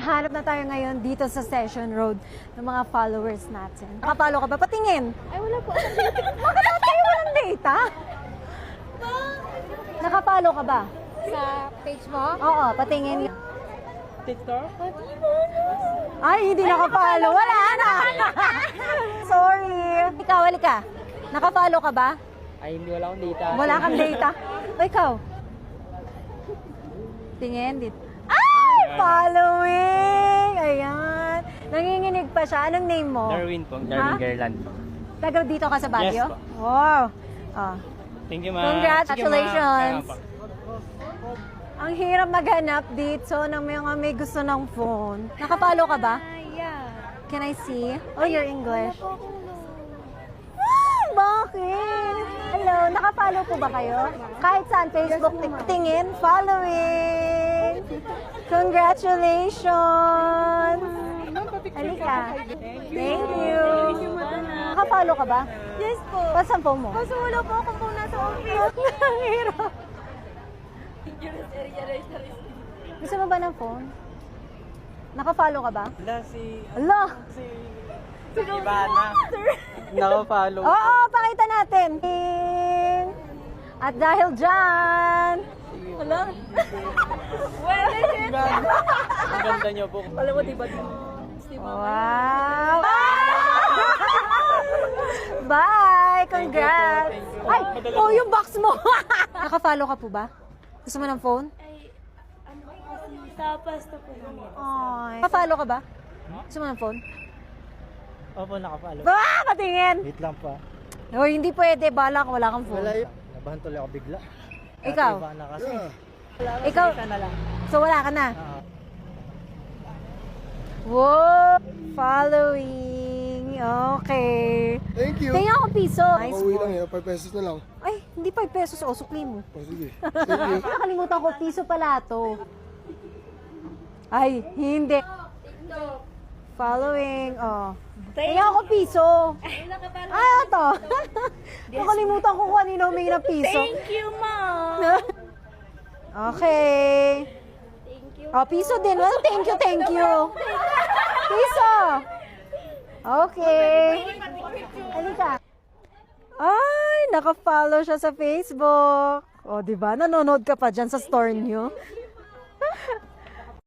Hanap na tayo ngayon dito sa Session Road ng mga followers natin. Nakapalo ka ba? Patingin! Ay, wala po. Bakit tayo walang data? Nakapalo ka ba? Sa page mo? Oo, patingin. TikTok? Ay, hindi nakapalo. Wala na! Sorry. Ikaw, halika. Nakapalo ka ba? Ay, hindi wala akong data. Wala kang data. O, ikaw? Tingin dito. Ay! Following! Ayan. Nanginginig pa siya. Anong name mo? Darwin po. Ha? Darwin Garland po. Taga dito ka sa Baguio? Yes po. Wow. Ah. Thank you, ma. Congratulations. Sige, ma. Ang hirap maghanap dito ng mga may gusto ng phone. Nakapalo ka ba? Yeah. Can I see? Oh, you're English. Wala po akong Bakit? Hello, nakapalo po ba kayo? Kahit saan, Facebook, tingin, following. Congratulations. Halika. Thank you. Nakapalo ka ba? Yes po. Pasan po mo? Kaso wala po akong phone nasa office. Ang hirap. Gusto mo ba ng phone? Nakapalo ka ba? Wala si Ala! Ivana. Naka-follow. Oo, pakita natin. At dahil dyan, Wala. Wala siya. Ang ganda niyo po. Alam mo, diba? wow! Bye! Congrats! Ay! Oh, yung box mo! Nakafollow ka po ba? Gusto mo ng phone? Ay, ano kasi sa pasta po namin. Ay. Nakafollow ka ba? Gusto mo ng phone? Opo, naka-follow. Ah! Patingin! Wait lang pa. Hoy, hindi pwede. Bala ka, wala kang phone. Wala yun. Nabahan tuloy ako bigla. Ikaw? Iba na kasi. Ikaw? na lang. So, wala ka na? Ah, Wow! Following. Okay. thank you. Tingnan ako piso. Nice Pauwi po. lang yun. 5 pesos na lang. Ay, hindi 5 pesos. O, sukli mo. O sige. Thank you. Nakalimutan ko, piso pala to. Ay, hindi. Following, oh. Tingnan ako piso. Ay, ito. Nakalimutan ko kung kanino may na piso. Thank you, ma'am. Okay. Thank you. Oh, piso din. Well, thank you, thank you. Piso. Okay. Halika. Ay, naka-follow siya sa Facebook. O, di ba? Nanonood ka pa dyan sa store niyo.